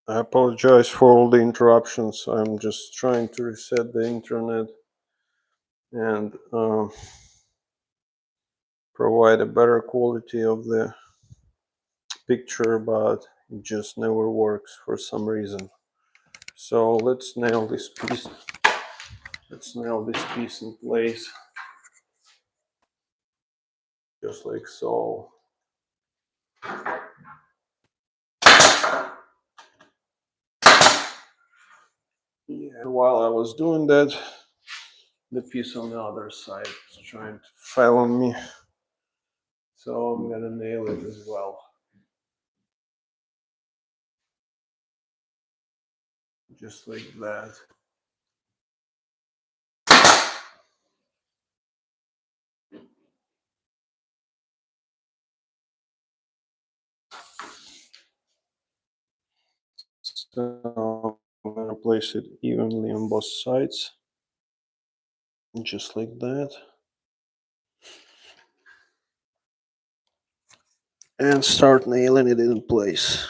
I apologize for all the interruptions. I'm just trying to reset the internet and provide a better quality of the picture, but it just never works for some reason. So let's nail this piece. Let's nail this piece in place, just like so. Yeah, and while I was doing that, the piece on the other side is trying to fail on me. So I'm gonna nail it as well. Just like that. So I'm gonna place it evenly on both sides. Just like that. And start nailing it in place.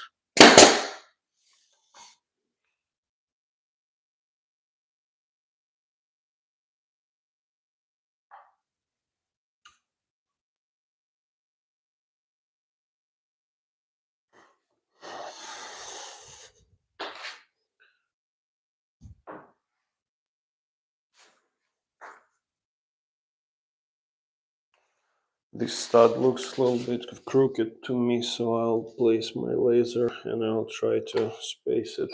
This stud looks a little bit crooked to me, so I'll place my laser and I'll try to space it.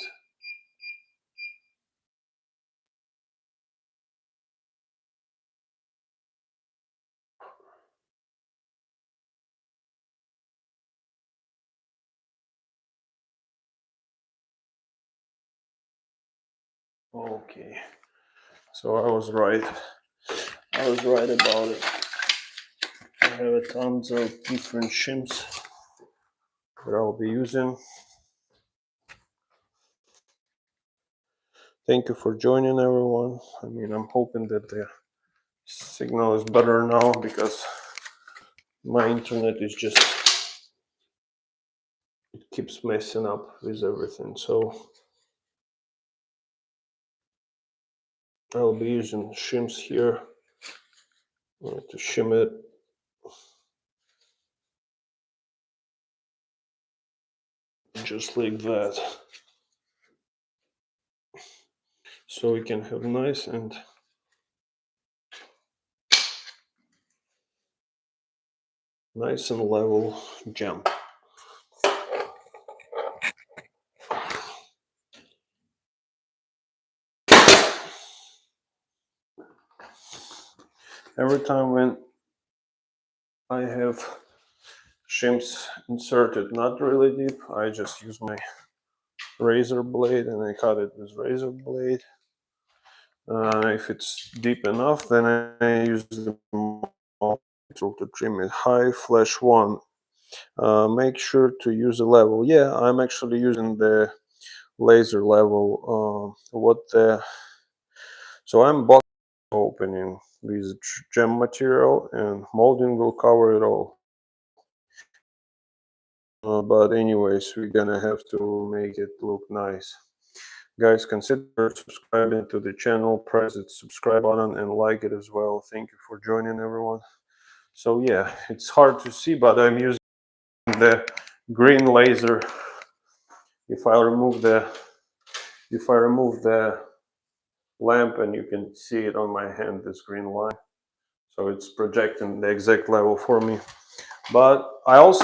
Okay, so I was right. I was right about it. I have a tons of different shims that I'll be using. Thank you for joining, everyone. I mean, I'm hoping that the signal is better now because my internet is just, it keeps messing up with everything. So I'll be using shims here to shim it. Just like that. So we can have nice and level gem. Every time when I have shims inserted not really deep, I just use my razor blade and I cut it with razor blade. If it's deep enough, then I use the tool to trim it. High flash 1. Make sure to use a level. Yeah, I'm actually using the laser level. So I'm box opening with gem material and molding will cover it all. But anyways, we're gonna have to make it look nice. Guys, consider subscribing to the channel, press the subscribe button and like it as well. Thank you for joining, everyone. So yeah, it's hard to see, but I'm using the green laser. If I remove the lamp, and you can see it on my hand, this green line, so it's projecting the exact level for me. But I was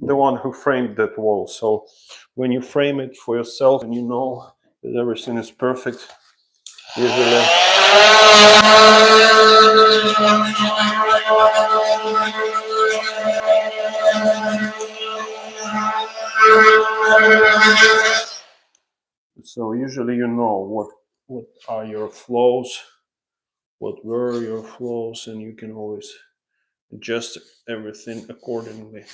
the one who framed that wall, so when you frame it for yourself and you know that everything is perfect, usually you know what are your flaws, what were your flaws, and you can always adjust everything accordingly.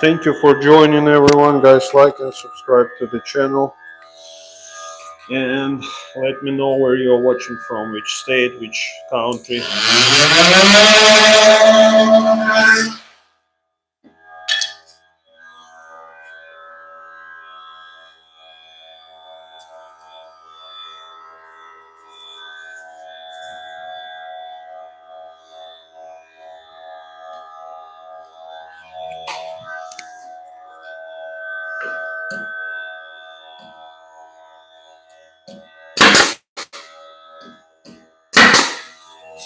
Thank you for joining, everyone. Guys, like and subscribe to the channel. And let me know where you're watching from, which state, which country.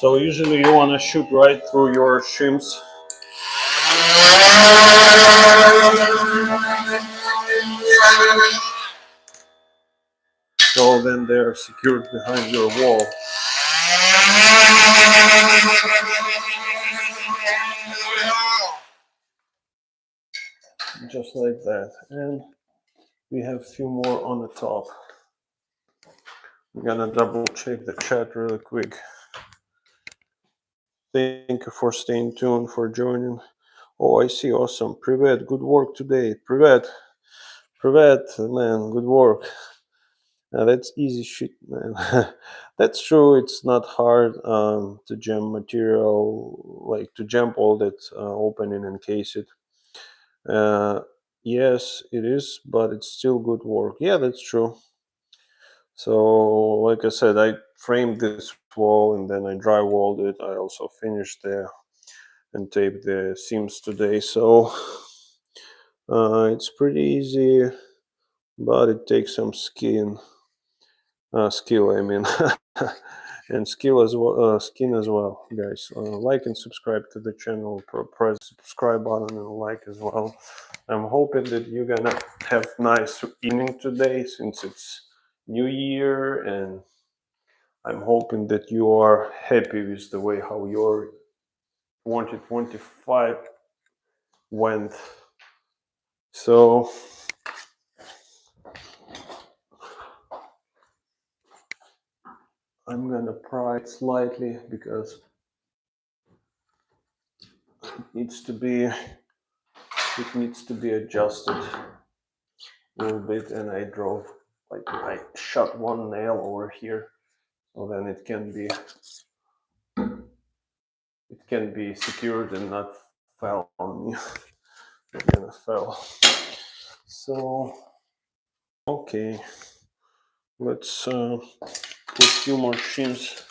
So usually you want to shoot right through your shims. So then they're secured behind your wall. Just like that. And we have a few more on the top. I'm gonna double check the chat really quick. Thank you for staying tuned, for joining. Oh, I see. Awesome. Privet, good work today. Privet, man, good work. That's easy shit, man. That's true. It's not hard to gem material, like to gem all that, open and encase it. Yes, it is, but it's still good work. Yeah, that's true. So, like I said, I framed this wall and then I drywalled it. I also finished there and taped the seams today. So, it's pretty easy, but it takes some skill, I mean, and skill as well, skin as well, guys. Like and subscribe to the channel. Press the subscribe button and like as well. I'm hoping that you're gonna have nice evening today, since it's New Year, and I'm hoping that you are happy with the way how your 2025 went. So I'm gonna pry it slightly because it needs to be adjusted a little bit, and I shot one nail over here, so then it can be secured and not fall on me. It's gonna fall. So okay, let's put a few more shims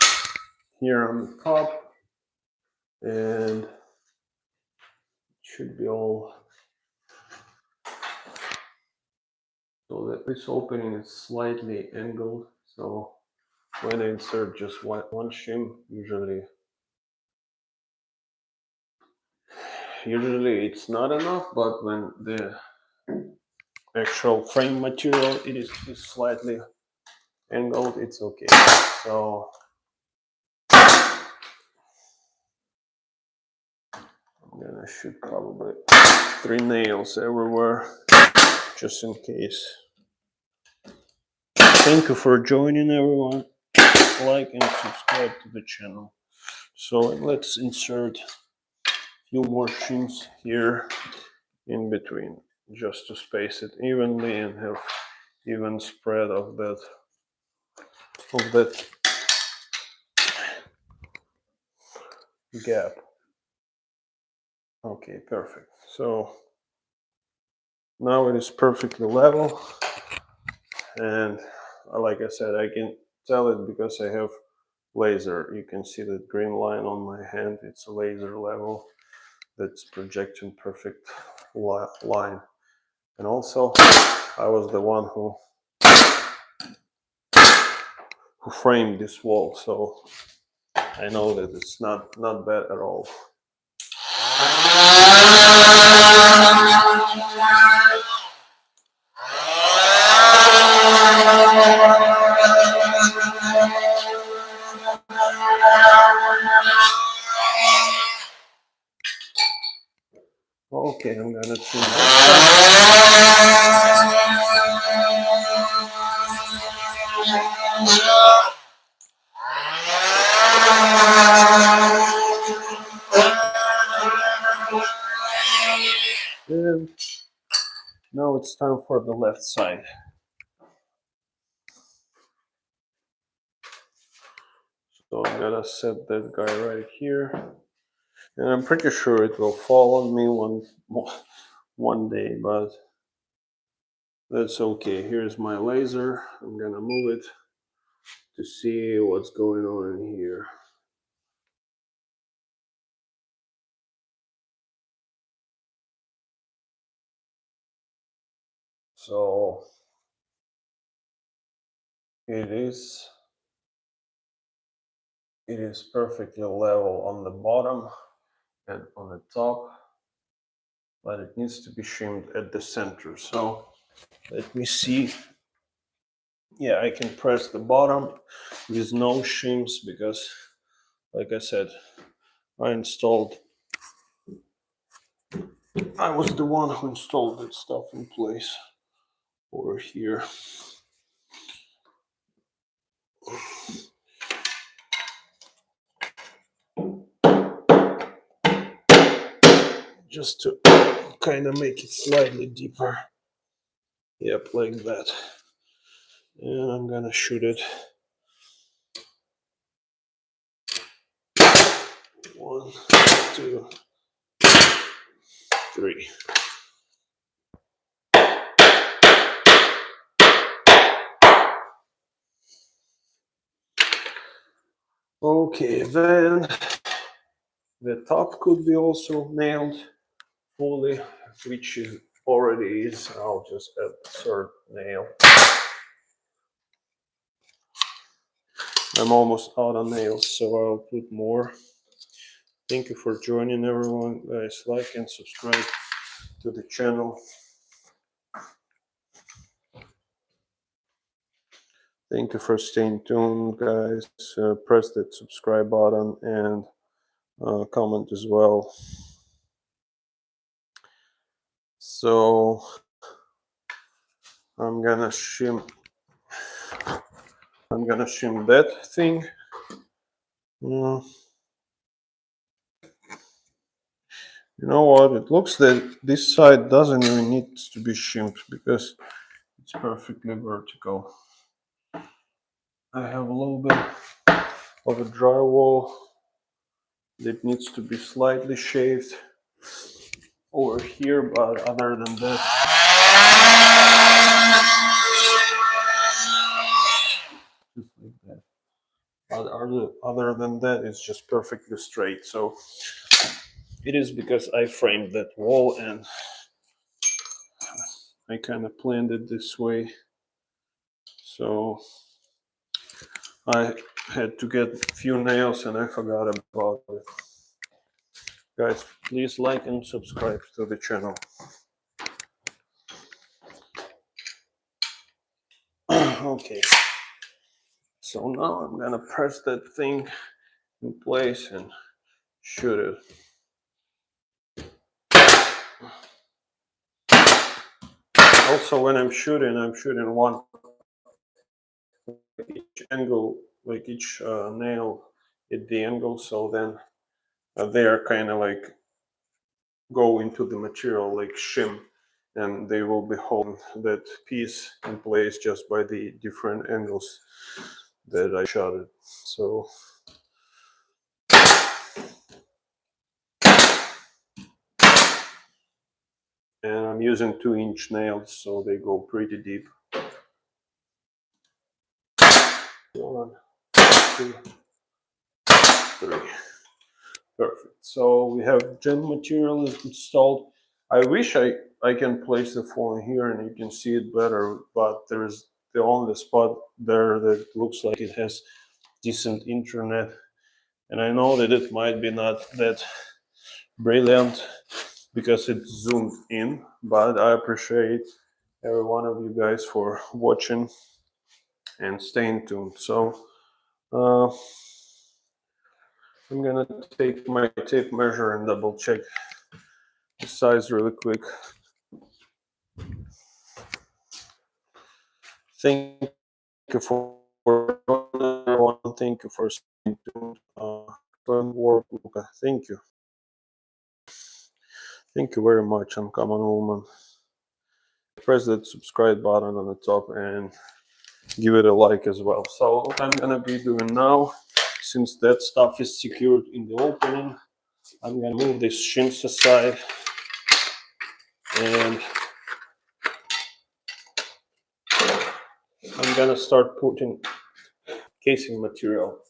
here on the top, and it should be all. So that this opening is slightly angled, so when I insert just one shim, usually it's not enough, but when the actual frame material is slightly angled, it's okay. So I'm gonna shoot probably 3 nails everywhere, just in case. Thank you for joining, everyone. Like and subscribe to the channel. So let's insert a few more shims here in between, just to space it evenly and have even spread of that gap. Okay, perfect. So now it is perfectly level, and like I said, I can tell it because I have laser. You can see that green line on my hand. It's a laser level that's projecting perfect line. And also, I was the one who framed this wall, so I know that it's not bad at all. Okay, I'm gonna trim And now it's time for the left side. So I'm gonna set that guy right here. And I'm pretty sure it will fall on me one day, but that's okay. Here's my laser. I'm gonna move it to see what's going on in here. So it is perfectly level on the bottom and on the top, but it needs to be shimmed at the center. So let me see. Yeah, I can press the bottom with no shims because, like I said, I was the one who installed that stuff in place over here. Just to kind of make it slightly deeper. Yep, like that. And I'm gonna shoot it. 1, 2, 3. Okay, then the top could be also nailed fully, which is already is. I'll just add the third nail. I'm almost out of nails, so I'll put more. Thank you for joining, everyone. Guys, like and subscribe to the channel. Thank you for staying tuned, guys. Press that subscribe button and comment as well. So I'm gonna shim that thing. You know what? It looks that this side doesn't even need to be shimmed because it's perfectly vertical. I have a little bit of a drywall that needs to be slightly shaved over here, but other than that, just like that. But other than that, it's just perfectly straight. So it is because I framed that wall and I kind of planned it this way. So I had to get a few nails and I forgot about it. Guys, please like and subscribe to the channel. Okay, so now I'm gonna press that thing in place and shoot it. Also, when I'm shooting one each angle, like each nail at the angle, so then they are kind of like go into the material like shim, and they will be holding that piece in place just by the different angles that I shot it. So and I'm using 2-inch nails, so they go pretty deep. 1, 2, 3. Perfect. So we have gem material is installed. I wish I can place the phone here and you can see it better, but there's the only spot there that looks like it has decent internet. And I know that it might be not that brilliant because it's zoomed in, but I appreciate every one of you guys for watching and staying tuned. So I'm gonna take my tape measure and double check the size really quick. Thank you for everyone. Thank you for staying tuned. Work, Luca. Thank you. Thank you very much, Uncommon Woman. Press that subscribe button on the top and give it a like as well. So what I'm gonna be doing now, since that stuff is secured in the opening, I'm gonna move these shims aside and I'm gonna start putting casing material.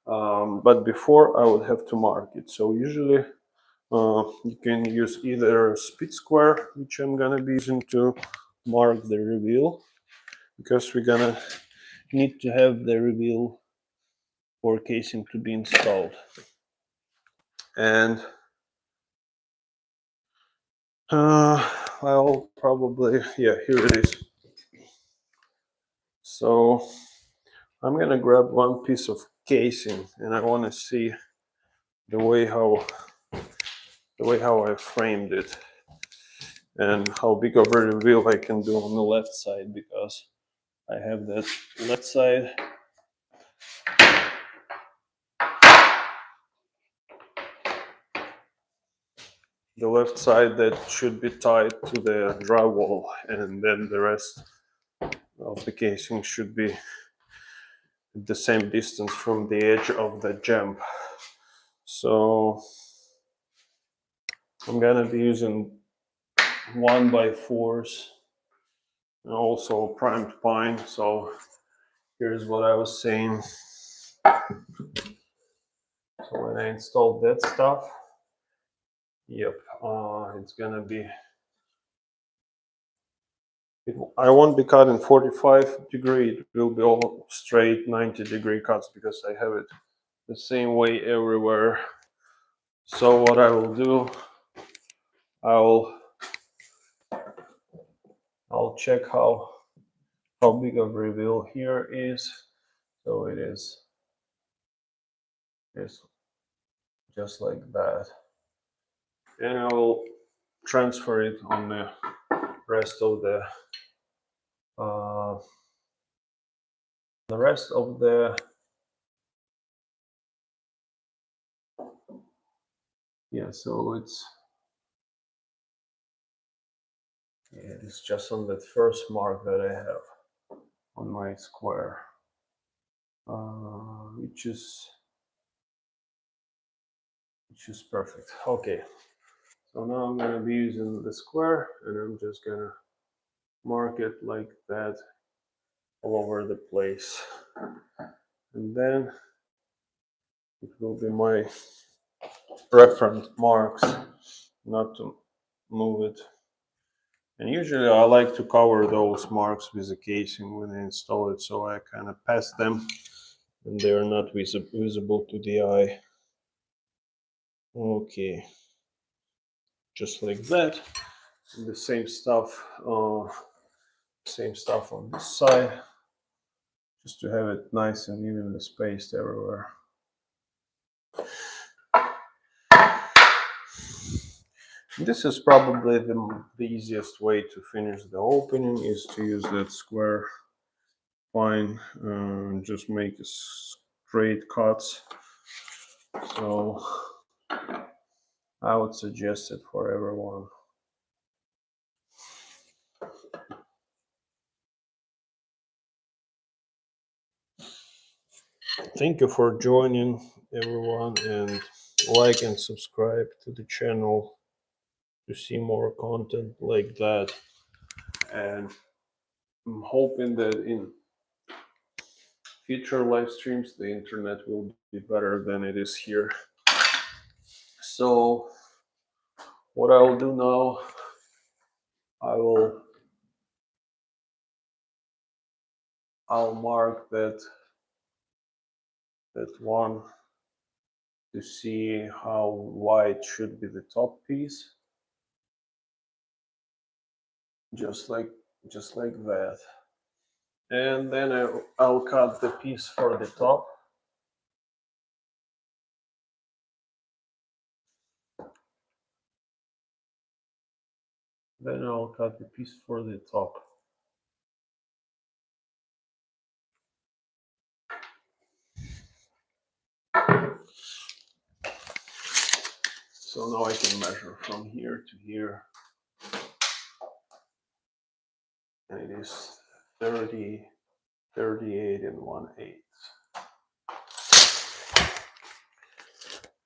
But before I would have to mark it. So usually you can use either a speed square, which I'm gonna be using to mark the reveal, because we're gonna need to have the reveal for casing to be installed. And I'll probably, yeah, here it is. So I'm gonna grab one piece of casing and I want to see the way how I framed it and how big of a reveal I can do on the left side, because I have that left side that should be tied to the drywall, and then the rest of the casing should be at the same distance from the edge of the jump. So I'm gonna be using 1x4s and also primed pine. So here's what I was saying. So when I installed that stuff, yep, it's gonna be, I won't be cutting 45-degree, it will be all straight 90-degree cuts because I have it the same way everywhere. So what I will do, I'll check how big of reveal here is. So it is just like that, and I will transfer it on the rest of the yeah. So it's just on that first mark that I have on my square, which is perfect. Okay, so now I'm gonna be using the square and I'm just gonna mark it like that all over the place, and then it will be my reference marks, not to move it. And usually I like to cover those marks with the casing when I install it, so I kind of pass them and they are not visible to the eye. Okay, just like that. And the same stuff on this side, just to have it nice and evenly spaced everywhere. This is probably the easiest way to finish the opening, is to use that square pine and just make straight cuts. So I would suggest it for everyone. Thank you for joining, everyone, and like and subscribe to the channel to see more content like that. And I'm hoping that in future live streams the internet will be better than it is here. So what I will do now, I'll mark that one to see how wide should be the top piece, just like that. And then I'll cut the piece for the top. Then I'll cut the piece for the top. So So now I can measure from here to here. And it is 30, 38 and 1/8.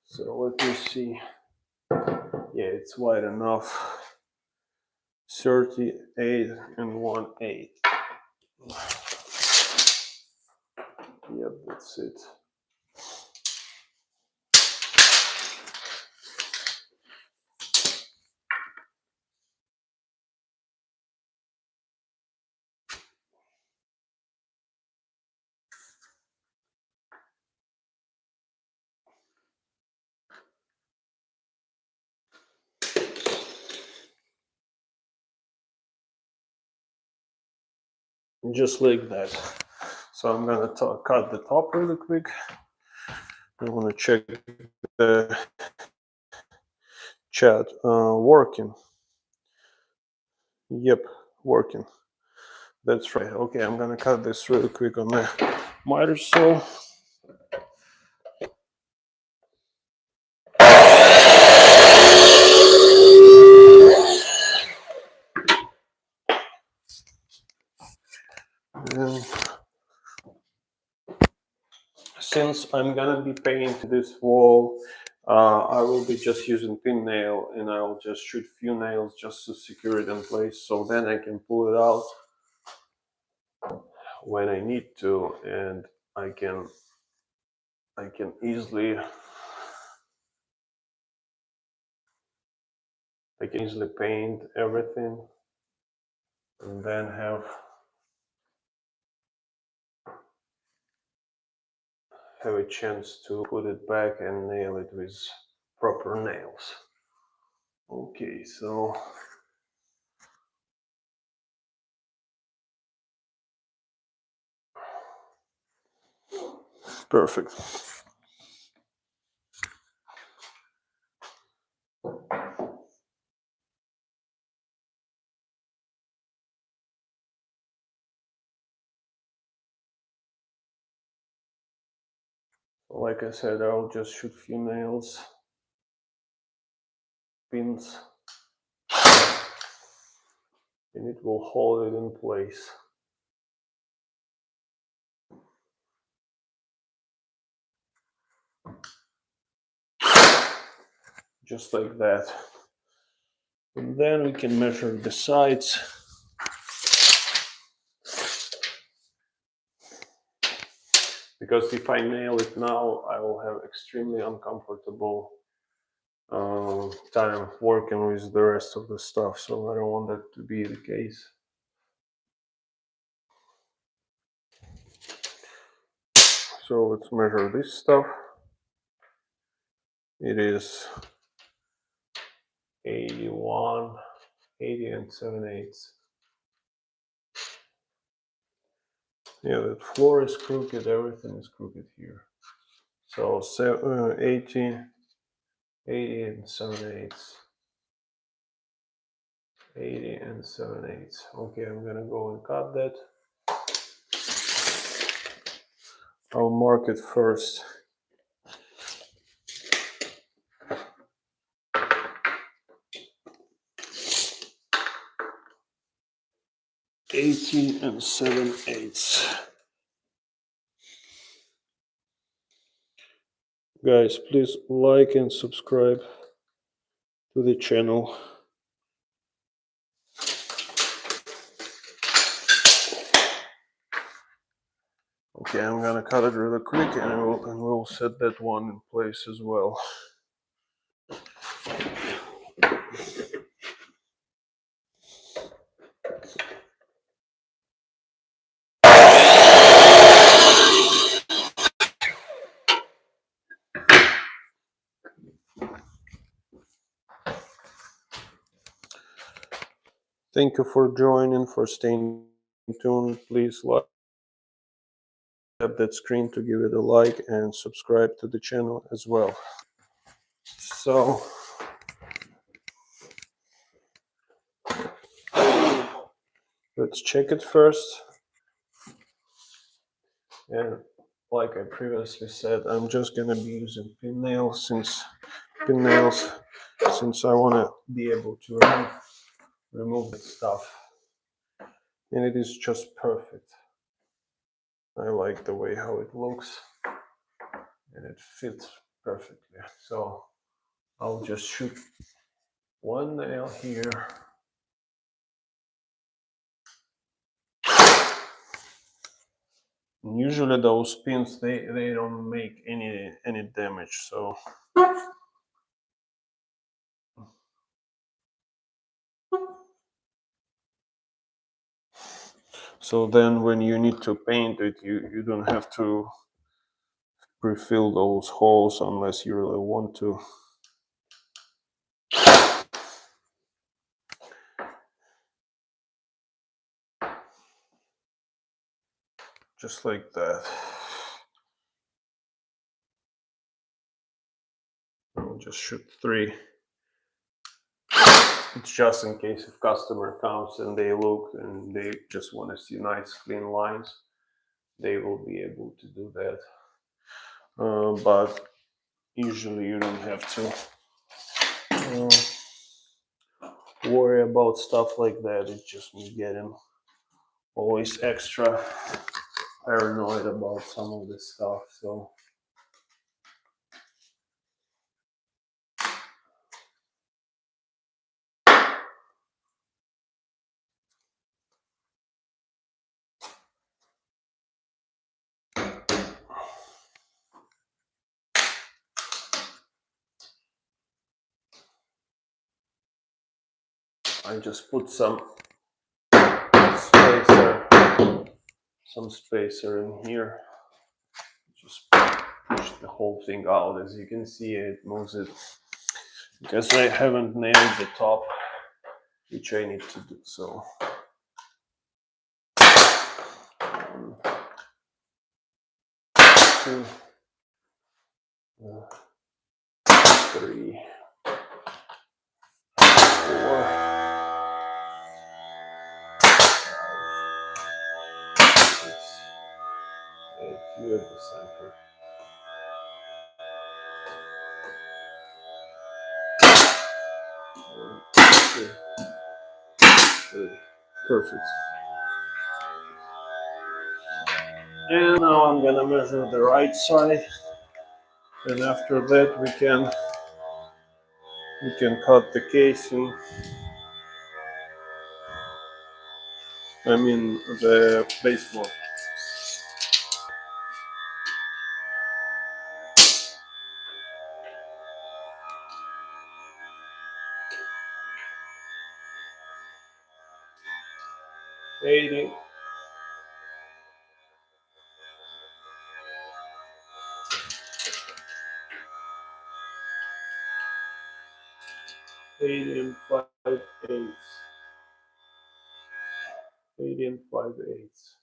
So let me see. Yeah, it's wide enough. 38 and 1/8. Yep, that's it. Just like that. So I'm gonna cut the top really quick. I want to check the chat working. Yep, working. That's right. Okay, I'm gonna cut this really quick on the miter saw. And since I'm gonna be painting this wall, I will be just using pin nail, and I will just shoot few nails just to secure it in place, so then I can pull it out when I need to, and I can easily paint everything and then have a chance to put it back and nail it with proper nails. Okay, so perfect. Like I said, I'll just shoot few nails, pins, and it will hold it in place. Just like that. And then we can measure the sides. Because if I nail it now, I will have extremely uncomfortable time working with the rest of the stuff, so I don't want that to be the case. So let's measure this stuff. It is 81, 80 and 7/8. Yeah, the floor is crooked, everything is crooked here. So 80, 80 and 7/8. 80 and 7/8. Okay, I'm gonna go and cut that. I'll mark it first. $18 and 7/8. Guys, please like and subscribe to the channel. Okay, I'm gonna cut it really quick, and we'll set that one in place as well. Thank you for joining, for staying tuned. Please tap that screen to give it a like and subscribe to the channel as well. So let's check it first. And like I previously said, I'm just gonna be using pin nails, since pin nails since I want to be able to remove the stuff. And it is just perfect. I like the way how it looks, and it fits perfectly. So I'll just shoot one nail here. And usually those pins, they don't make any damage, so then when you need to paint it, you don't have to pre-fill those holes unless you really want to. Just like that. I'll just shoot 3. It's just in case if customer comes and they look and they just want to see nice clean lines, they will be able to do that. But usually you don't have to worry about stuff like that. It's just me getting always extra paranoid about some of this stuff. So I just put some spacer in here. Just push the whole thing out. As you can see, it moves it because I haven't nailed the top, which I need to do. So 1, 2, 3, 4. A few at the center. 1, 2, 3. Perfect. And now I'm gonna measure the right side, and after that we can cut the casing. I mean the baseboard. Eighty. 80 5/8. 80 5/8.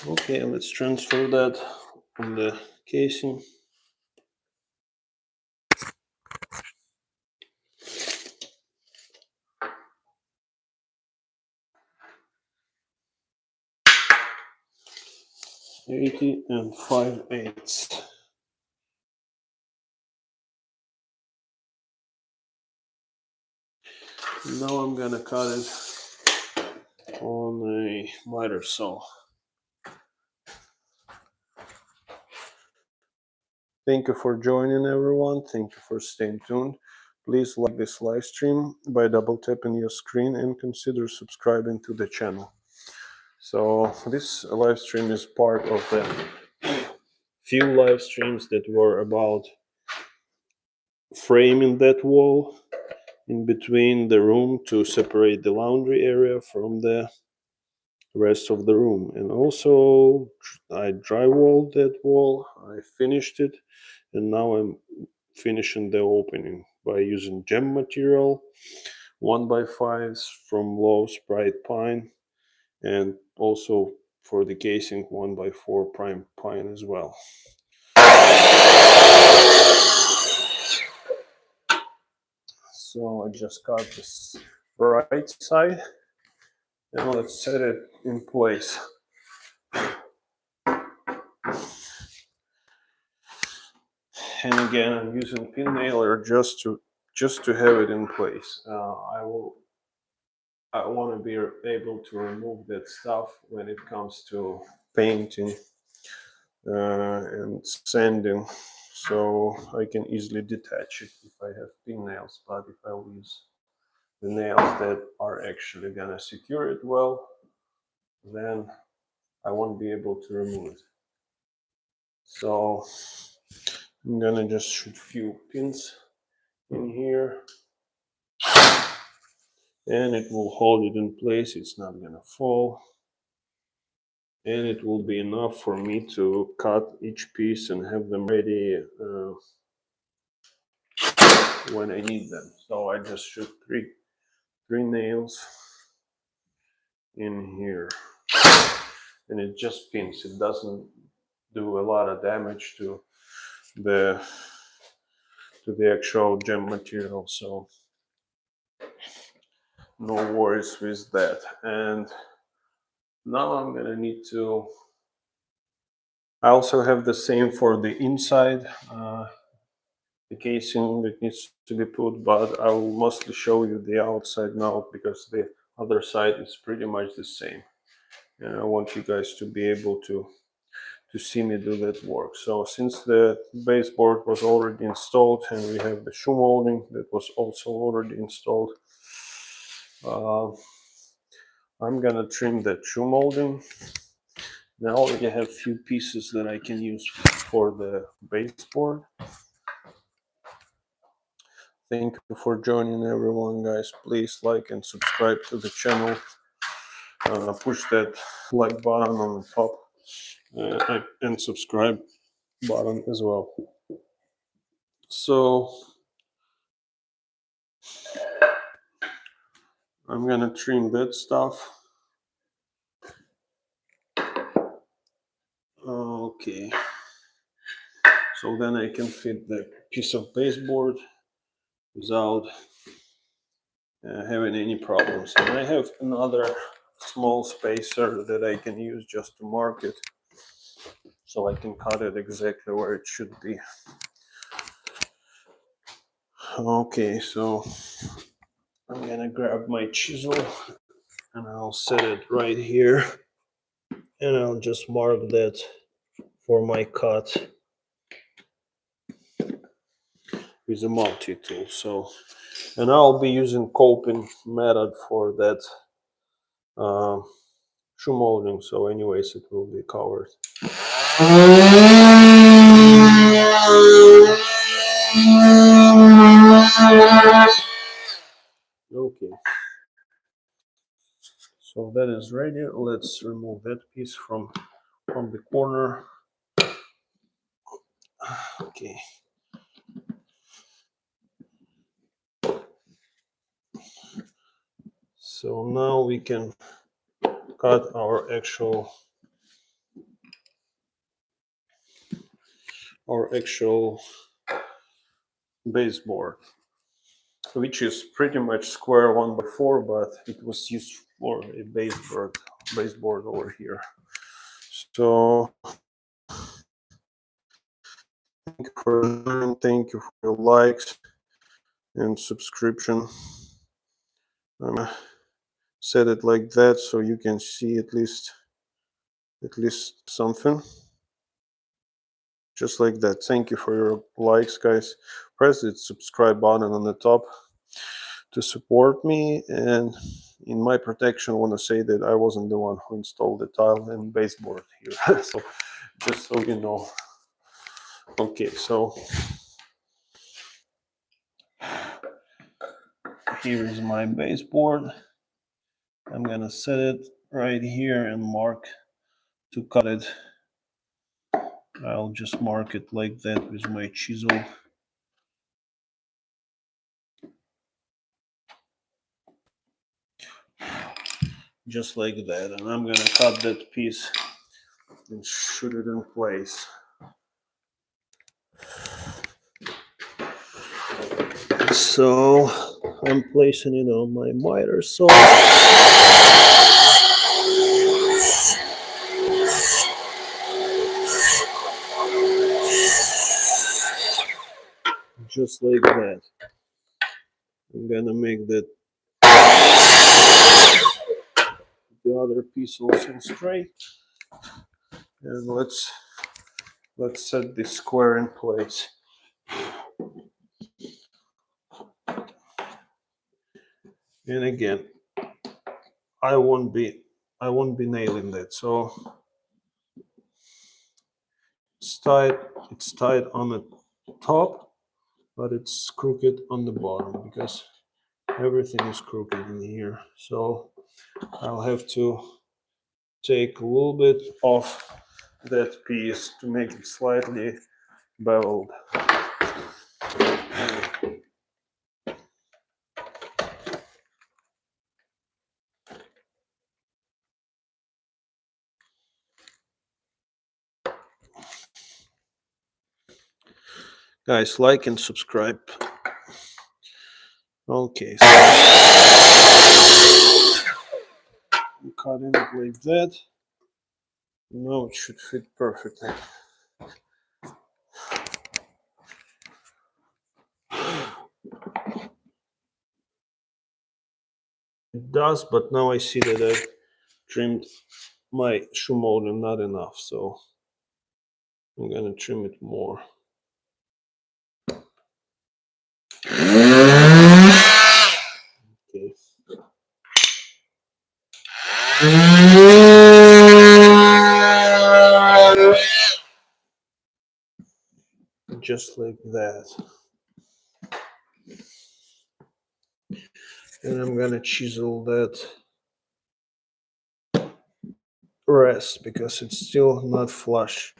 Okay, let's transfer that on the casing. $80 5/8. Now I'm gonna cut it on a miter saw. Thank you for joining, everyone. Thank you for staying tuned. Please like this live stream by double tapping your screen and consider subscribing to the channel. So this live stream is part of the few live streams that were about framing that wall in between the room to separate the laundry area from the rest of the room. And also I drywalled that wall, I finished it, and now I'm finishing the opening by using gem material 1x5s from Lowe's Bright Pine, and also for the casing 1x4 prime pine as well. So I just got this right side, and let's set it in place. And again, I'm using pin nailer just to have it in place. I want to be able to remove that stuff when it comes to painting and sanding, so I can easily detach it if I have pin nails. But if I use the nails that are actually gonna secure it well, then I won't be able to remove it. So I'm gonna just shoot a few pins in here, and it will hold it in place. It's not gonna fall, and it will be enough for me to cut each piece and have them ready when I need them. So I just shoot three nails in here, and it just pins. It doesn't do a lot of damage to the actual gem material, so no worries with that. And now I'm gonna need to, I also have the same for the inside, the casing that needs to be put, but I will mostly show you the outside now because the other side is pretty much the same, and I want you guys to be able to see me do that work. So since the baseboard was already installed and we have the shoe molding that was also already installed, I'm gonna trim that shoe molding. Now I already have a few pieces that I can use for the baseboard. Thank you for joining, everyone, guys. Please like and subscribe to the channel. Push that like button on the top and subscribe button as well. So I'm gonna trim that stuff. Okay. So then I can fit the piece of baseboard without having any problems. And I have another small spacer that I can use just to mark it, so I can cut it exactly where it should be. Okay, so I'm gonna grab my chisel and I'll set it right here, and I'll just mark that for my cut with a multi-tool. So, and I'll be using coping method for that shoe molding, so anyways it will be covered. Okay, so that is ready. Let's remove that piece from the corner. Okay. So now we can cut our actual baseboard, which is pretty much square 1x4, but it was used for a baseboard over here. So thank you for joining, thank you for your likes and subscription. I'm gonna set it like that so you can see at least something. Just like that. Thank you for your likes, guys. Press the subscribe button on the top to support me, and in my protection I want to say that I wasn't the one who installed the tile and baseboard here. So just so you know. Okay, so here is my baseboard. I'm gonna set it right here and mark to cut it. I'll just mark it like that with my chisel. Just like that, and I'm gonna cut that piece and shoot it in place. So I'm placing it on my miter saw. just like that. I'm gonna make that the other piece also straight, and let's set this square in place. And again, I won't be nailing that, so it's tight on the top, but it's crooked on the bottom because everything is crooked in here. So I'll have to take a little bit off that piece to make it slightly beveled. Guys, like and subscribe. Okay, so I'm cutting it like that. Now it should fit perfectly. It does, but now I see that I trimmed my shoe molding not enough, so I'm gonna trim it more. Okay. Just like that. And I'm gonna chisel that rest because it's still not flush.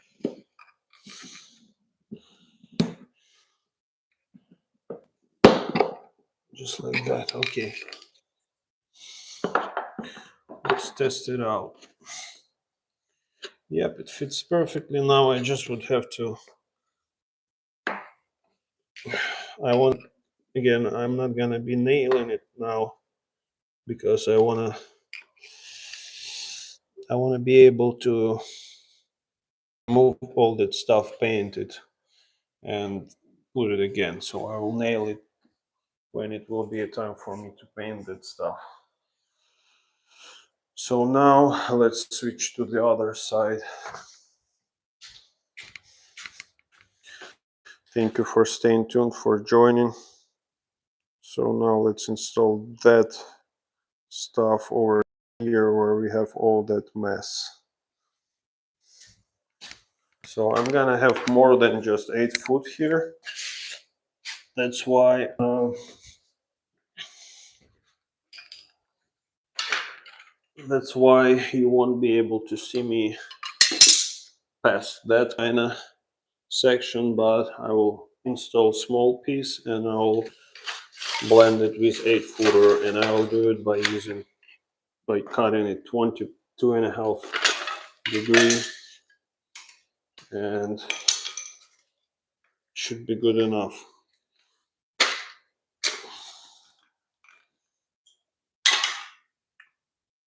Just like that. Okay. Let's test it out. Yep, it fits perfectly. Now I just would have to. Again, I'm not gonna be nailing it now because I wanna be able to remove all that stuff, paint it, and put it again. So I will nail it when it will be a time for me to paint that stuff. So now let's switch to the other side. Thank you for staying tuned, for joining. So now let's install that stuff over here where we have all that mess. So I'm gonna have more than just 8 foot here. That's why you won't be able to see me past that kind of section, but I will install small piece and I'll blend it with 8 footer, and I will do it by cutting it 22.5 degree, and should be good enough.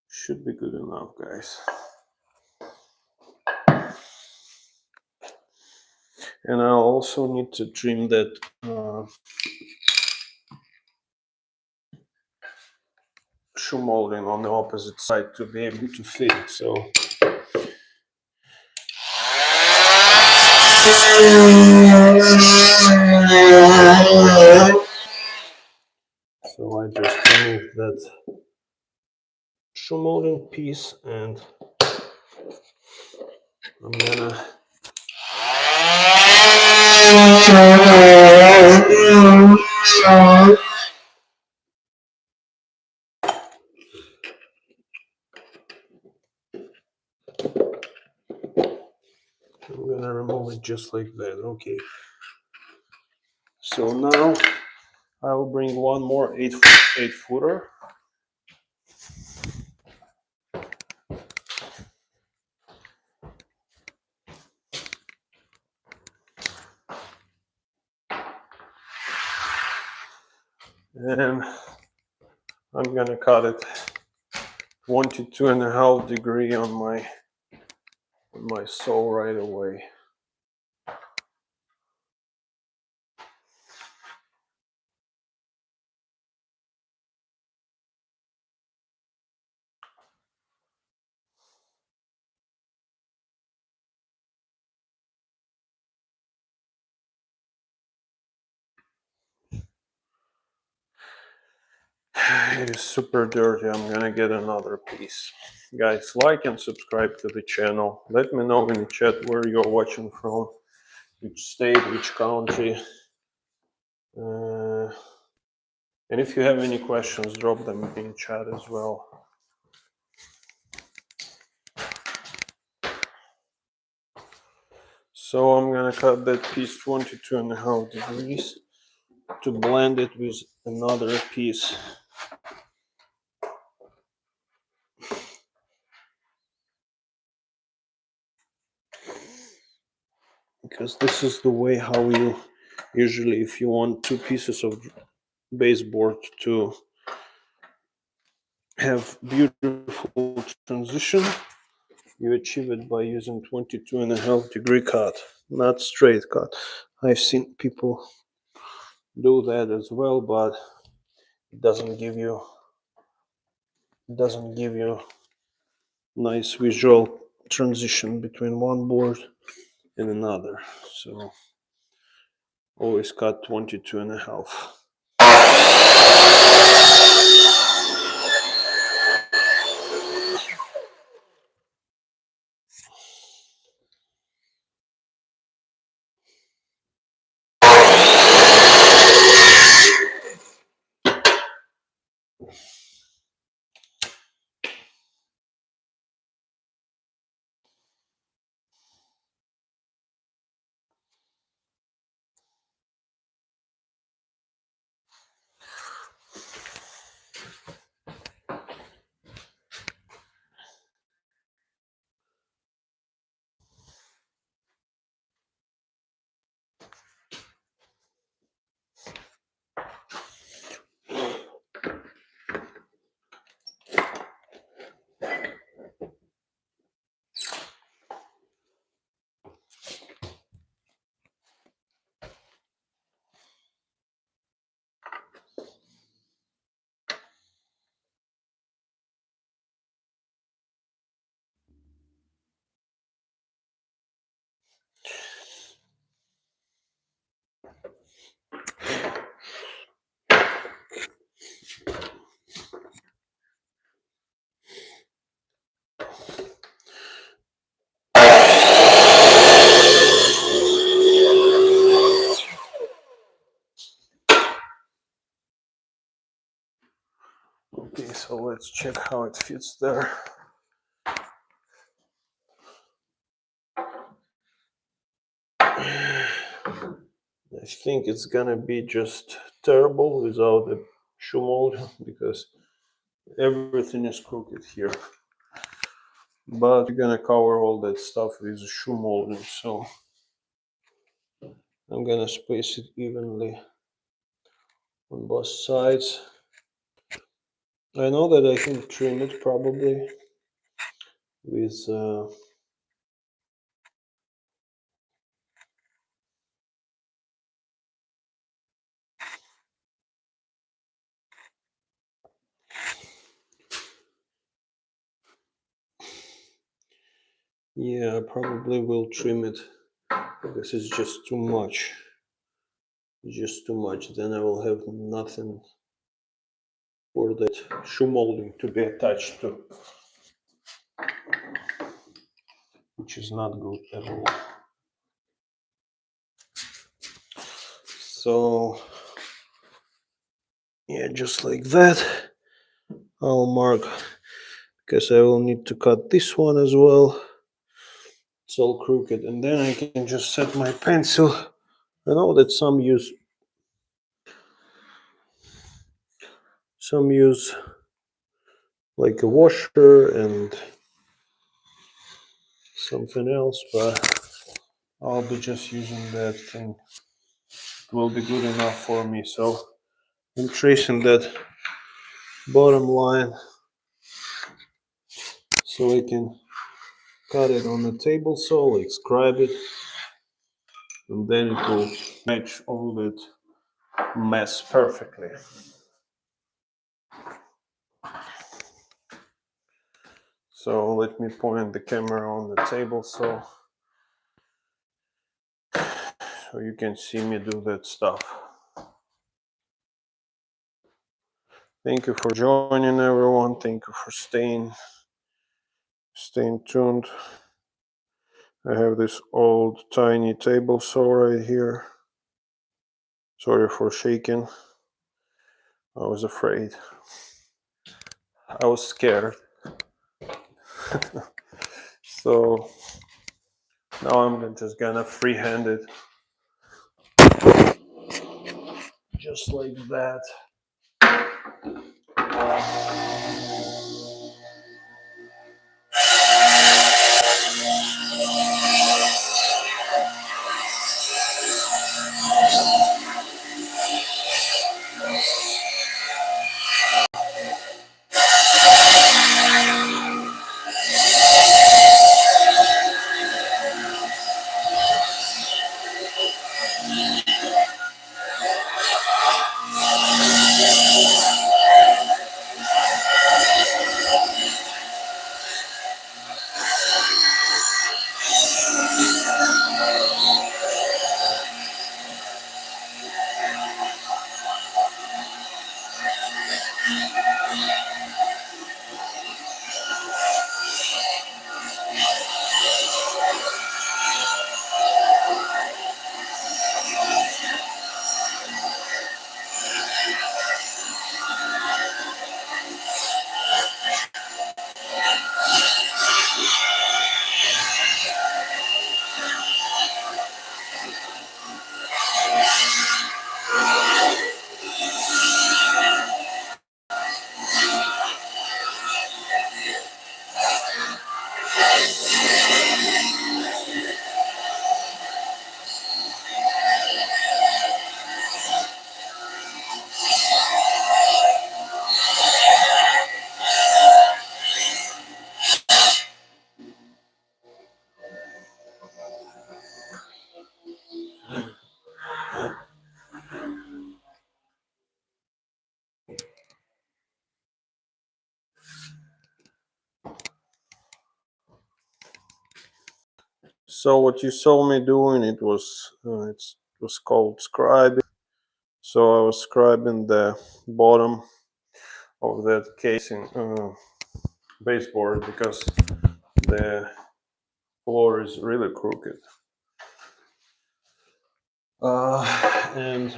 Should be good enough, guys. And I'll also need to trim that shoe molding on the opposite side to be able to fit it. So I just removed that shoe molding piece, and I'm gonna remove it just like that. Okay. So now I will bring one more 8 footer. And I'm gonna cut it 22.5 degree on my saw right away. it is super dirty. I'm gonna get another piece. Guys, like and subscribe to the channel. Let me know in the chat where you're watching from, which state, which country. And if you have any questions, drop them in chat as well. So I'm gonna cut that piece 22.5 degrees to blend it with another piece. Because this is the way how you usually, if you want two pieces of baseboard to have beautiful transition, you achieve it by using 22.5 degree cut, not straight cut. I've seen people do that as well, but it doesn't give you nice visual transition between one board and another. So always cut 22.5. Okay, so let's check how it fits there. I think it's gonna be just terrible without a shoe mold because everything is crooked here. But we're gonna cover all that stuff with shoe molding, so I'm gonna space it evenly on both sides. I know that I can trim it probably with yeah, I probably will trim it because it's just too much. Just too much. Then I will have nothing for that shoe molding to be attached to, which is not good at all. So yeah, just like that. I'll mark because I will need to cut this one as well. It's all crooked, and then I can just set my pencil. I know that some use like a washer and something else, but I'll be just using that thing. It will be good enough for me. So I'm tracing that bottom line so I can cut it on the table saw, like scribe it, and then it will match all that mess perfectly. So let me point the camera on the table so you can see me do that stuff. Thank you for joining, everyone. Thank you for staying tuned. I have this old tiny table saw right here. Sorry for shaking. I was afraid. I was scared. So now I'm just gonna freehand it. Just like that. So what you saw me doing, it was called scribing. So I was scribing the bottom of that casing baseboard because the floor is really crooked. And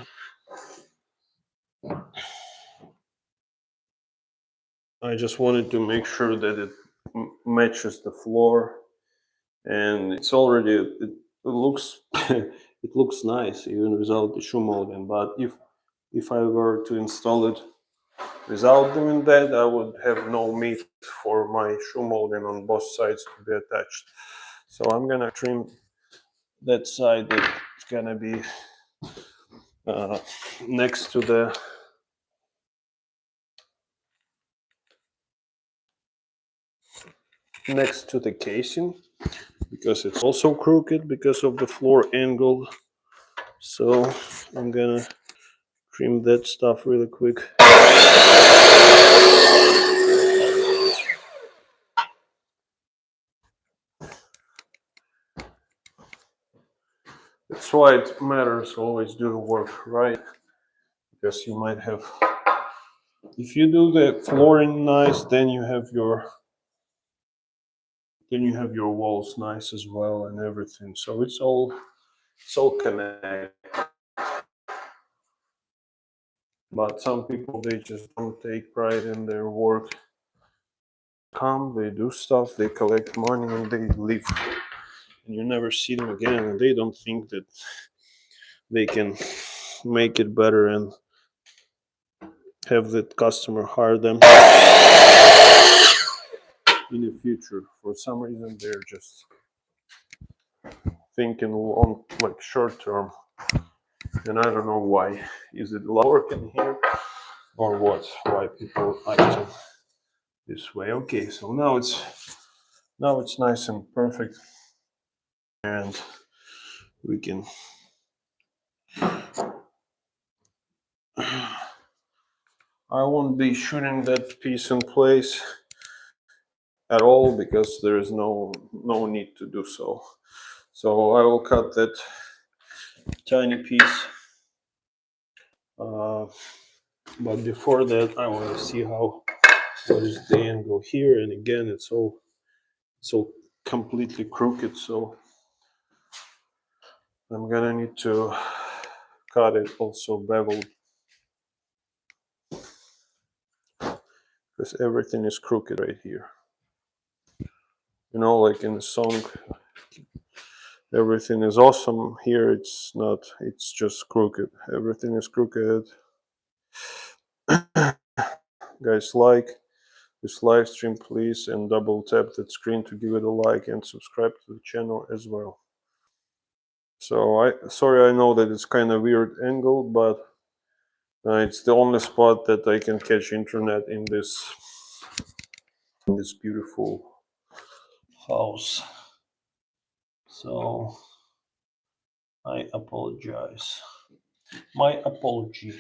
I just wanted to make sure that it matches the floor, and it's already it looks it looks nice even without the shoe molding. But if I were to install it without doing that, I would have no meat for my shoe molding on both sides to be attached. So I'm gonna trim that side that's gonna be uh, next to the casing, because it's also crooked because of the floor angle. So I'm gonna trim that stuff really quick. That's why it matters always do the work right, because you might have, if you do the flooring nice, then you have your walls nice as well and everything. So it's all connected. But some people, they just don't take pride in their work. They do stuff, they collect money, and they leave, and you never see them again, and they don't think that they can make it better and have that customer hire them in the future. For some reason, they're just thinking on like short term, and I don't know why. Is it lower in here or what? Why people acting this way? Okay, so now it's nice and perfect, and we can. I won't be shooting that piece in place at all because there is no need to do so. So I will cut that tiny piece But before that, I want to see what is the angle here. And again, it's all completely crooked, so I'm gonna need to cut it also beveled, because everything is crooked right here. You know, like in the song, everything is awesome. Here it's not, it's just crooked. Everything is crooked. Guys, like this live stream please, and double tap that screen to give it a like, and subscribe to the channel as well. So sorry, I know that it's kind of weird angle, but it's the only spot that I can catch internet in this beautiful house. So I apologize. My apology.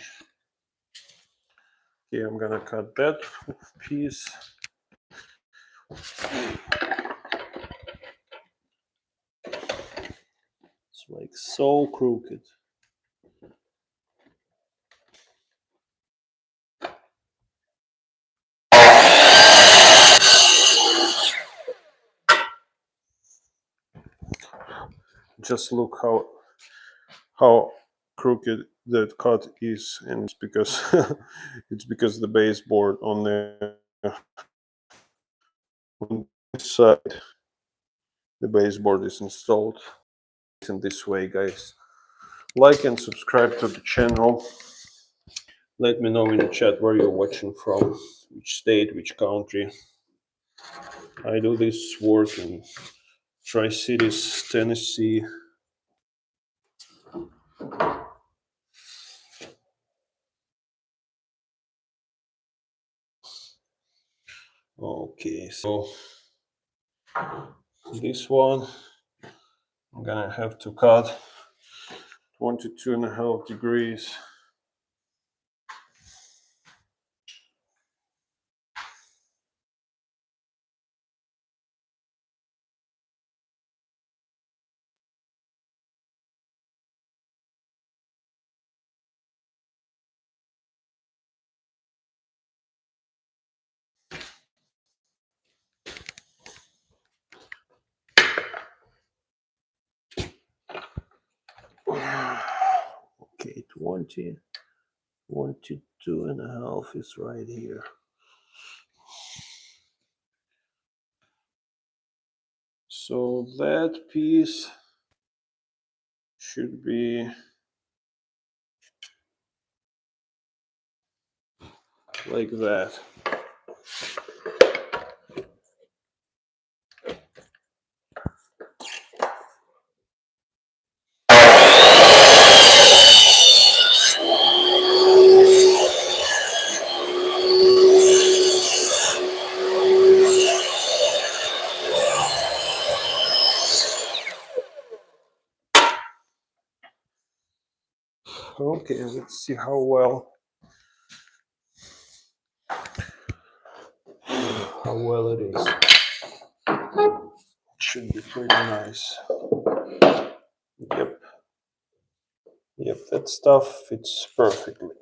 Okay, I'm gonna cut that piece. It's like so crooked. Just look how crooked that cut is, and it's because it's because the baseboard on this side, the baseboard is installed in this way. Guys, like and subscribe to the channel. Let me know in the chat where you're watching from, which state, which country. I do this work in Tri-Cities, Tennessee. Okay, so this one I'm gonna have to cut 22.5 degrees. Okay, 22.5 is right here. So that piece should be like that. Okay, let's see how well it is. It should be pretty nice. Yep, that stuff fits perfectly.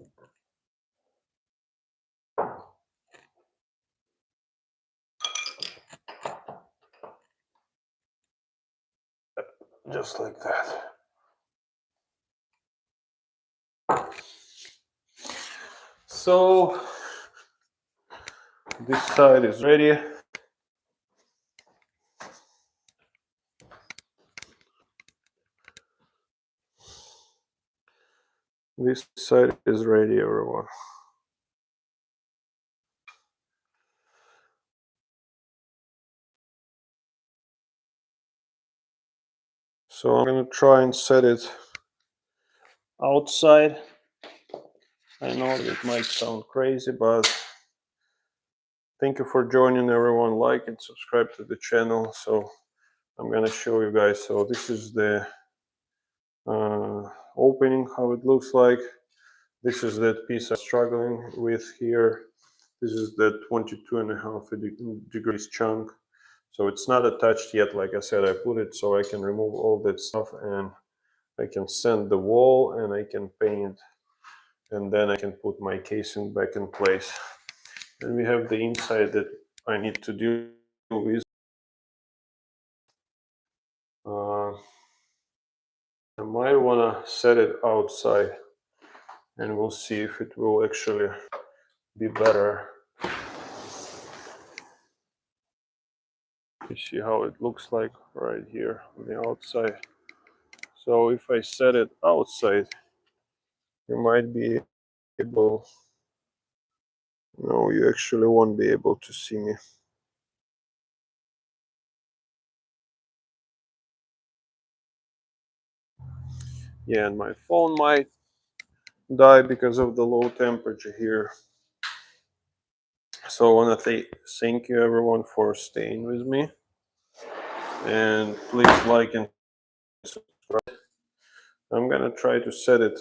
Just like that. So this side is ready. This side is ready, everyone. So I'm gonna try and set it outside. I know it might sound crazy, but thank you for joining, everyone. Like and subscribe to the channel. So I'm gonna show you guys. So this is the opening, how it looks like. This is that piece I'm struggling with here. This is the 22.5 degrees chunk. So it's not attached yet. Like I said, I put it so I can remove all that stuff, and I can sand the wall, and I can paint and then I can put my casing back in place. And we have the inside that I need to deal with. I might want to set it outside, and we'll see if it will actually be better. You see how it looks like right here on the outside. So if I set it outside, you might be able, no, you actually won't be able to see me. Yeah, and my phone might die because of the low temperature here. So I want to thank you everyone for staying with me, and please like and subscribe. I'm gonna try to set it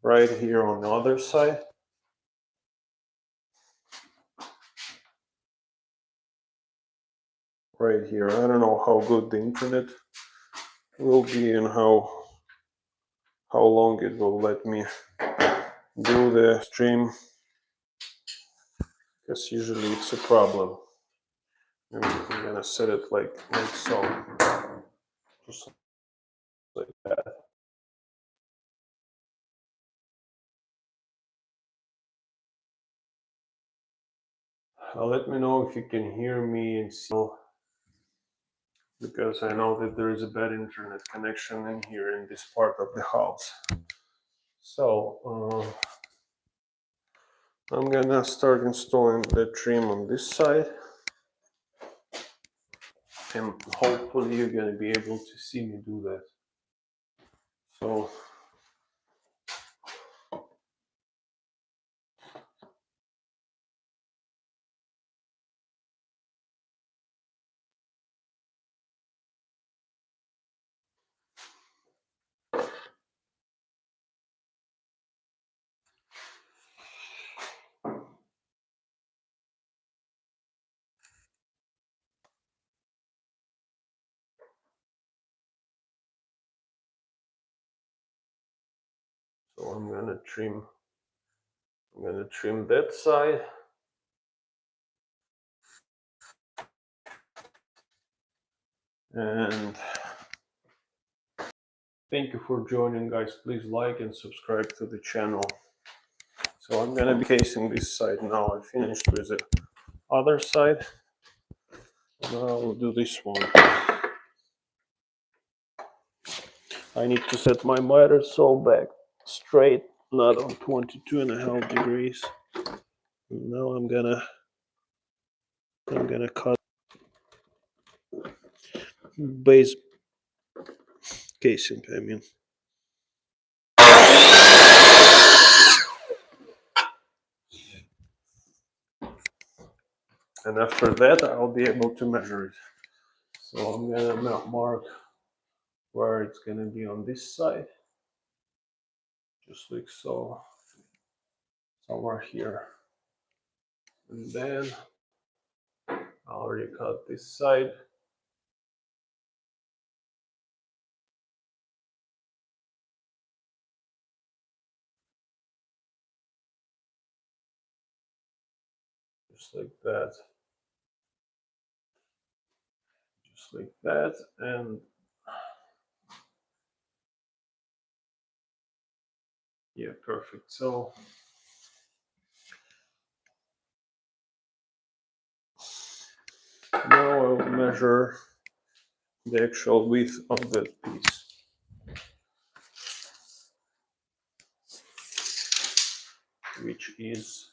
right here on the other side. Right here. I don't know how good the internet will be and how long it will let me do the stream, because usually it's a problem. And I'm gonna set it like so, just like that. Let me know if you can hear me and see, because I know that there is a bad internet connection in here in this part of the house. So I'm gonna start installing the trim on this side, and hopefully you're gonna be able to see me do that. So I'm gonna trim that side. And thank you for joining, guys. Please like and subscribe to the channel. So I'm gonna be casing this side now. I finished with the other side. Now I'll do this one. I need to set my miter saw back straight, not on 22.5 degrees. Now I'm gonna cut base casing, I mean. And after that, I'll be able to measure it. So I'm gonna mark where it's gonna be on this side, just like so, somewhere here. And then I already cut this side. Just like that. Just like that. And yeah, perfect. So now I'll measure the actual width of that piece. Which is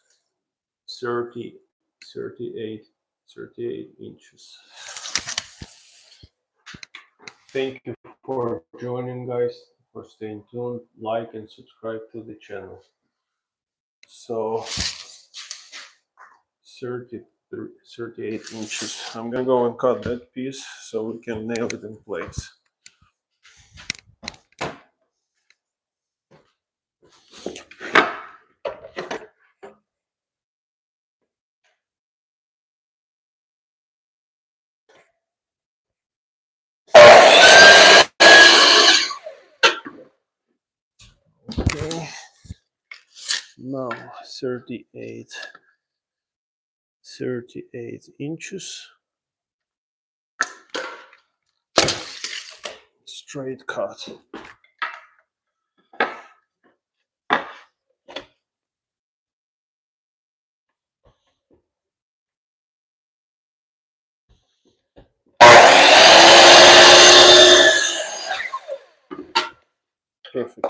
38 inches. Thank you for joining, guys, for staying tuned. Like and subscribe to the channel. So 38 inches. I'm gonna go and cut that piece so we can nail it in place. Okay. Now 38 inches. Straight cut. Perfect.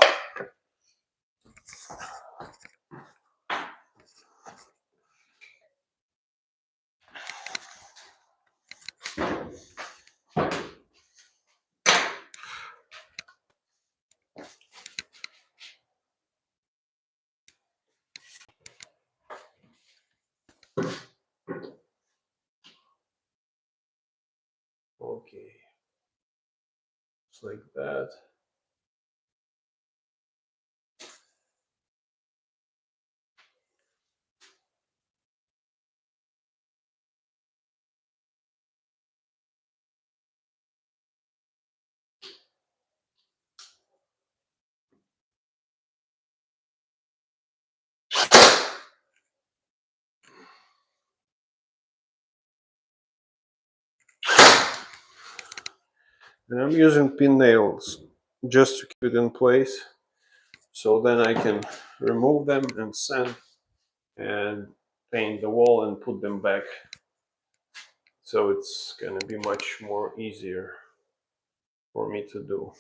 Okay, just like that. And I'm using pin nails just to keep it in place. So then I can remove them and sand and paint the wall and put them back. So it's gonna be much more easier for me to do.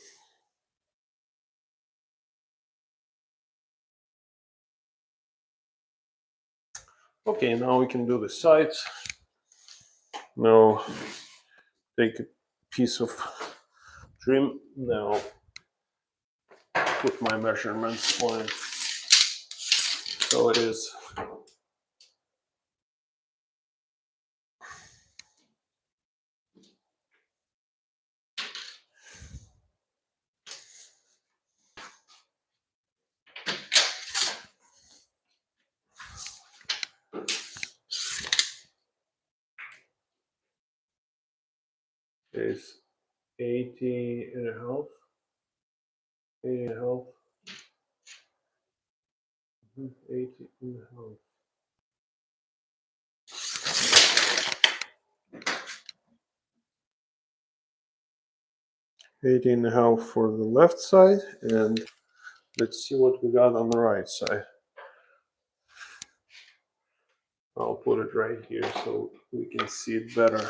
Okay, now we can do the sides. Now take a piece of trim. Now put my measurements on it. So it is 80 and a half. 80 and a half. 80 and a half. 80 and a half for the left side, and let's see what we got on the right side. I'll put it right here so we can see it better.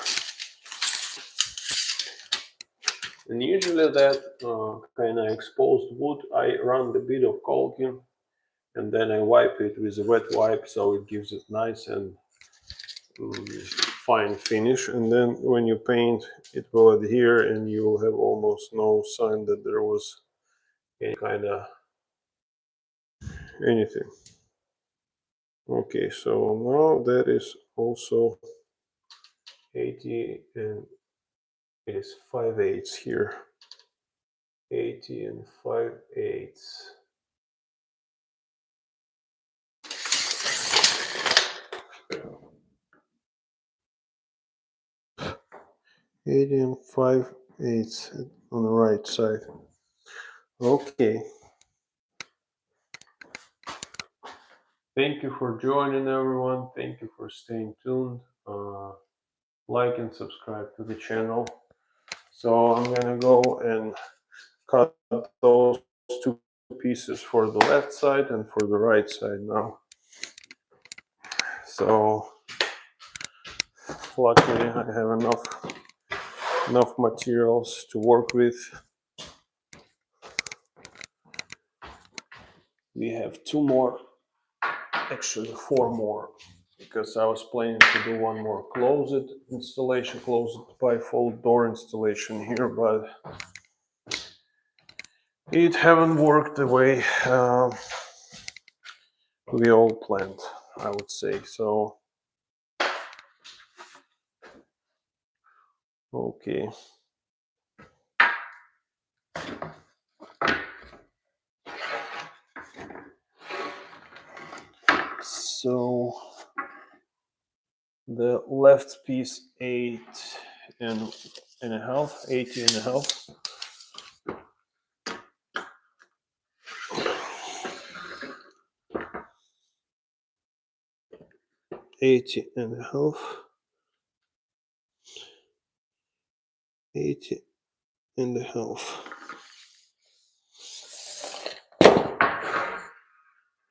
And usually that kind of exposed wood, I run a bit of caulking and then I wipe it with a wet wipe so it gives it nice and fine finish. And then when you paint, it will adhere and you will have almost no sign that there was any kind of anything. Okay, so now that is also 80 and it is 5/8 here. 80 and 5/8. 80 and 5/8 on the right side. Okay. Thank you for joining, everyone. Thank you for staying tuned. Like and subscribe to the channel. So I'm gonna go and cut those two pieces for the left side and for the right side now. So luckily I have enough materials to work with. We have two more, actually 4 more, because I was planning to do one more closet installation, closet bifold door installation here, but it haven't worked the way we all planned, I would say. So okay. So the left piece 80 and a half. 80 and a half, 80 and a half.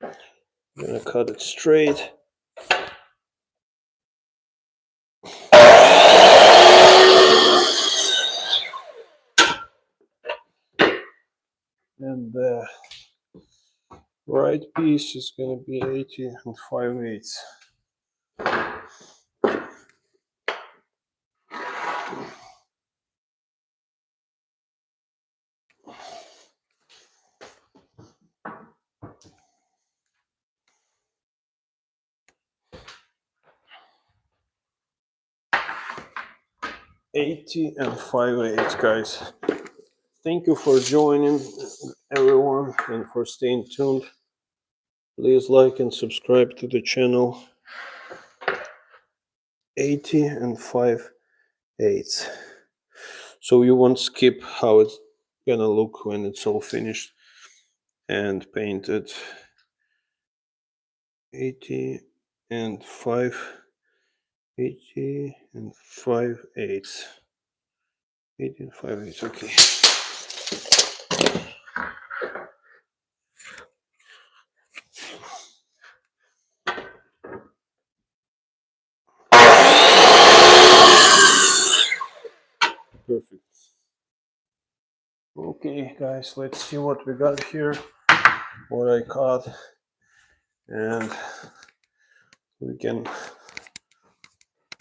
I'm gonna cut it straight. And the right piece is gonna be 80 and 5/8. $80 and 5/8, guys. Thank you for joining, everyone, and for staying tuned. Please like and subscribe to the channel. 80 and 5/8. So you won't skip how it's gonna look when it's all finished and painted. 80 and 80 and 5/8. 80 and 5/8. Okay. Perfect. Okay, guys, let's see what we got here, what I cut, and we can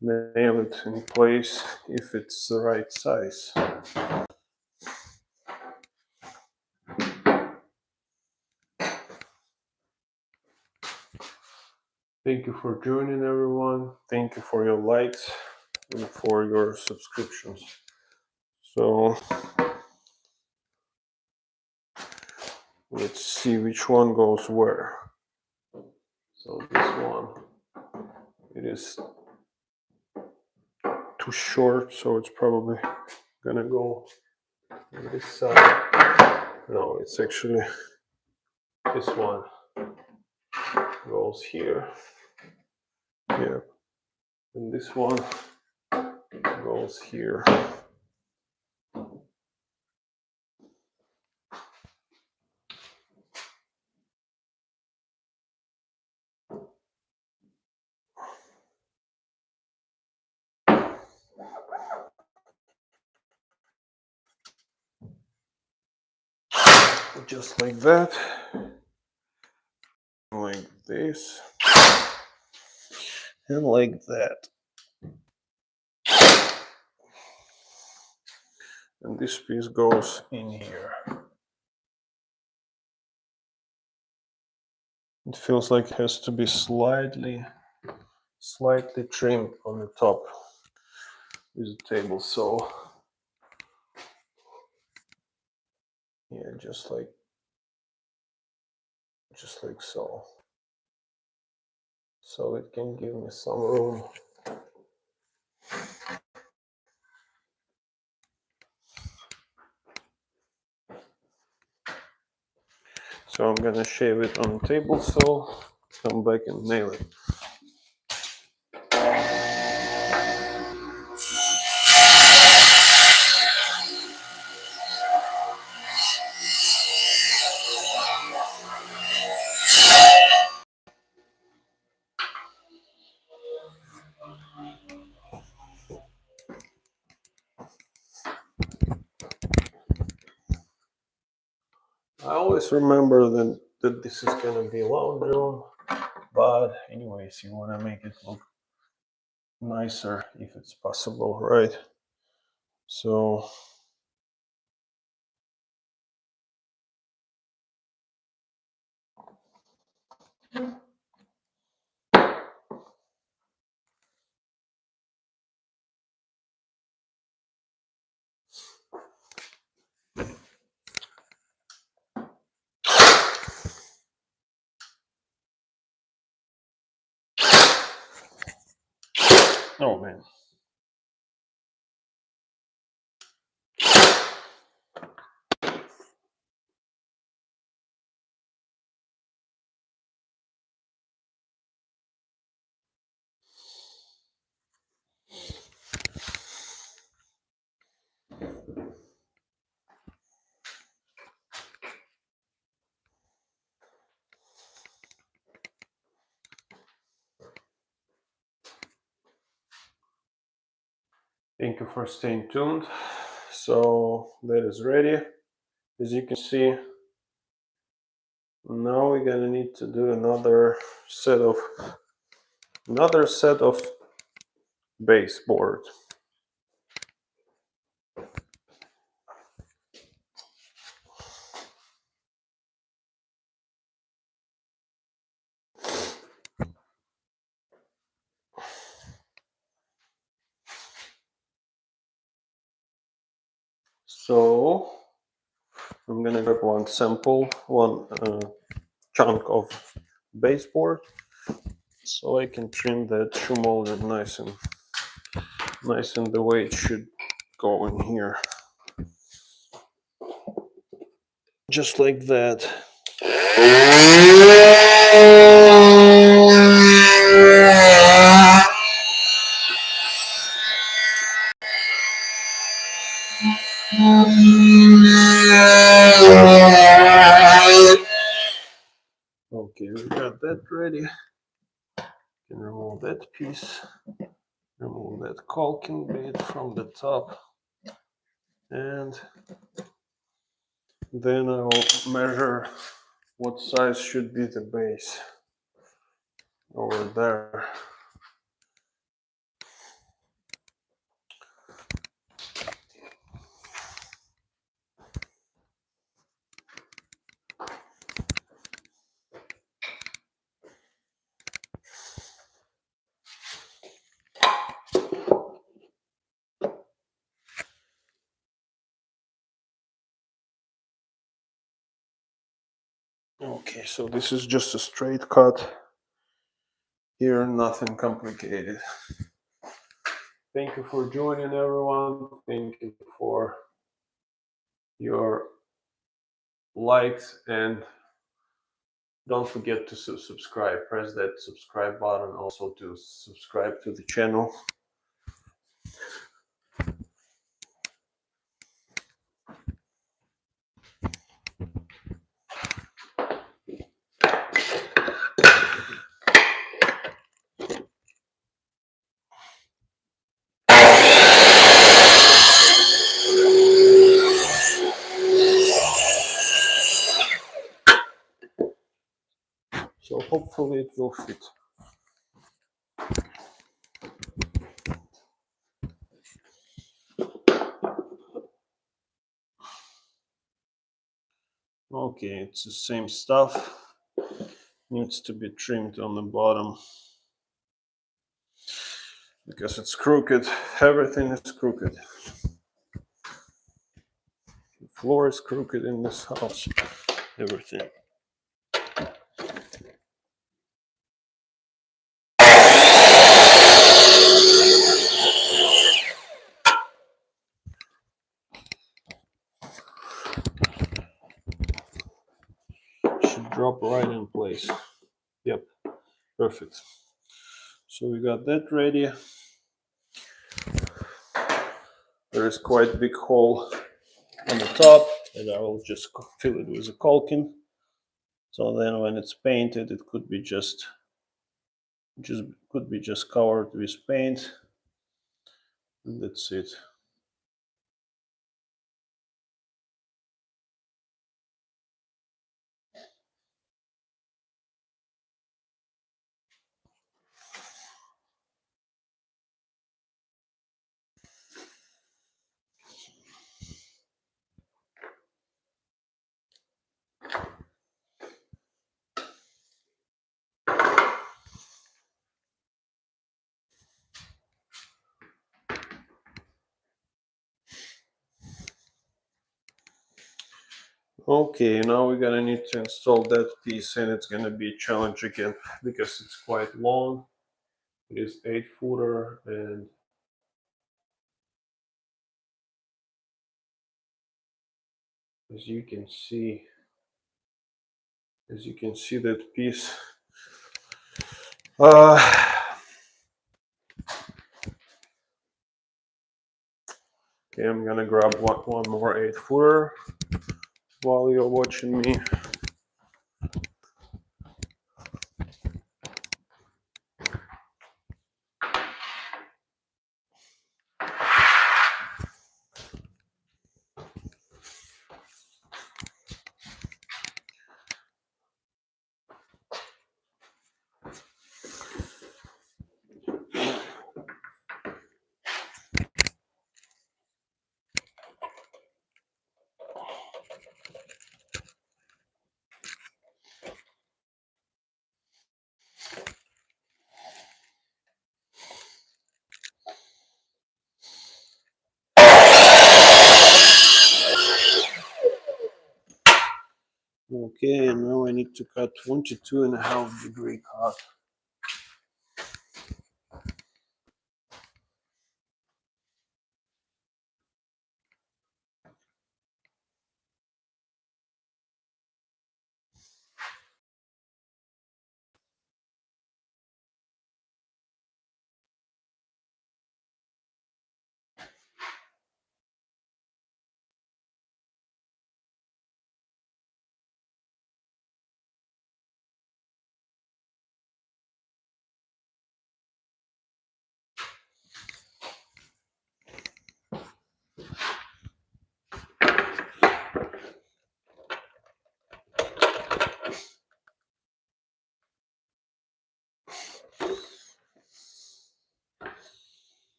nail it in place if it's the right size. Thank you for joining, everyone. Thank you for your likes and for your subscriptions. So let's see which one goes where. So this one, it is too short, so it's probably gonna go on this side. No, it's actually this one goes here. Yeah, and this one goes here. Just like that, like this, and like that. And this piece goes in here. It feels like it has to be slightly trimmed on the top with the table saw. Yeah, just like so. So it can give me some room. So I'm gonna shave it on the table saw, come back and nail it. I always remember that this is gonna be a laundry room, but anyways, you wanna make it look nicer if it's possible, right? So oh man. Thank you for staying tuned. So that is ready. As you can see, now we're gonna need to do another set of baseboard. So I'm gonna grab one chunk of baseboard, so I can trim that shoe molder nice and the way it should go in here, just like that. Okay, we got that ready. Can remove that piece, remove that caulking bit from the top, and then I'll measure what size should be the base over there. Okay, so this is just a straight cut here, nothing complicated. Thank you for joining, everyone. Thank you for your likes, and don't forget to subscribe. Press that subscribe button also to subscribe to the channel. So hopefully it will fit. Okay, it's the same stuff. Needs to be trimmed on the bottom because it's crooked. Everything is crooked. The floor is crooked in this house. Everything. Should drop right in place. Yep, perfect. So we got that ready. There is quite a big hole on the top, and I will just fill it with a caulking. So then when it's painted, it could be just covered with paint. And that's it. Okay, now we're gonna need to install that piece, and it's gonna be a challenge again because it's quite long. It is 8-footer, and as you can see that piece. Okay, I'm gonna grab one more 8-footer while you're watching me. to cut 22.5-degree cut.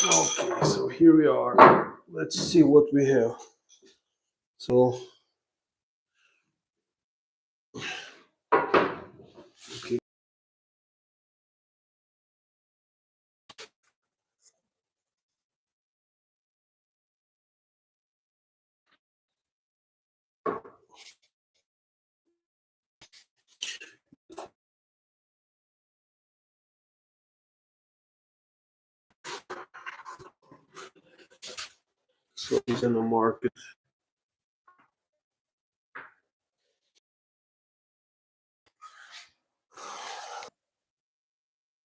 Okay, so here we are. Let's see what we have. So, okay. So he's in the market.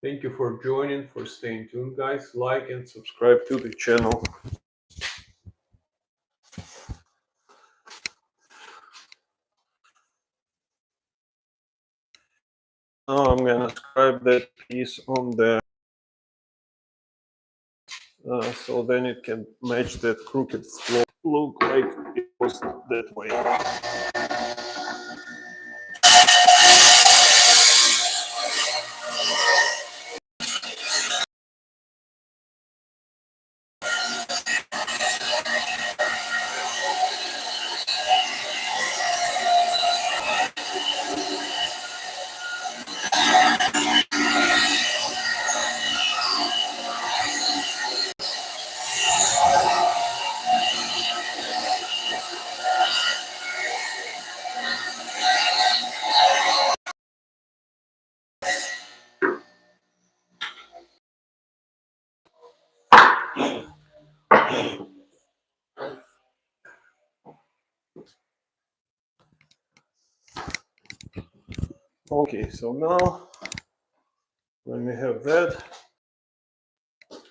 Thank you for joining, for staying tuned, guys. Like and subscribe to the channel. Now I'm gonna scribe that piece on the so then it can match that crooked floor. Look like it was that way. Okay, so now when we have that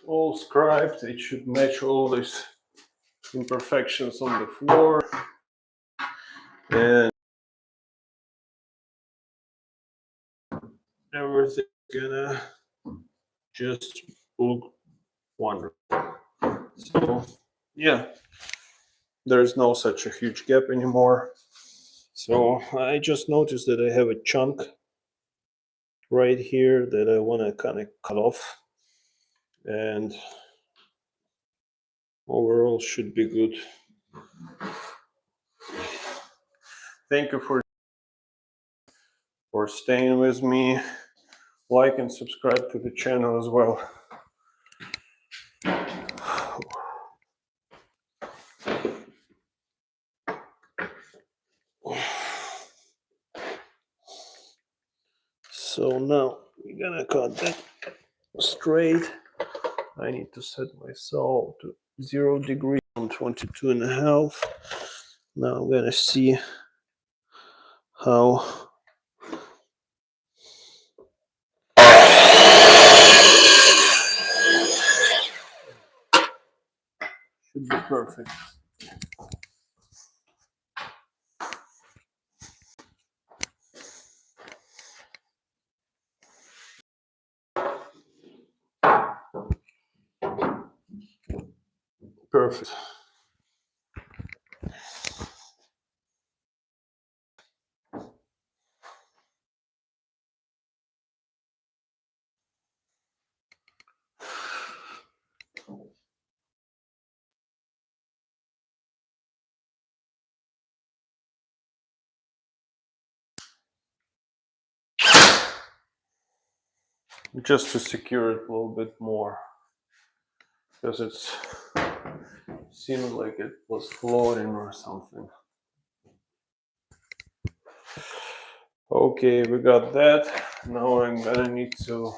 all scribed, it should match all these imperfections on the floor, and everything's gonna just look wonderful. So yeah, there's no such a huge gap anymore. So I just noticed that I have a chunk right here that I want to kind of cut off, and overall should be good. Thank you for staying with me. Like and subscribe to the channel as well. now we're gonna cut that straight. I need to set my saw to 0 degrees on 22.5. Now I'm gonna see how should be perfect. Perfect. Just to secure it a little bit more, because it seemed like it was floating or something. Okay, we got that. Now I'm gonna need to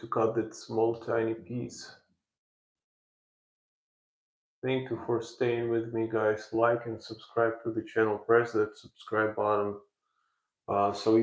cut that small tiny piece. Thank you for staying with me, guys. Like and subscribe to the channel. Press that subscribe button so you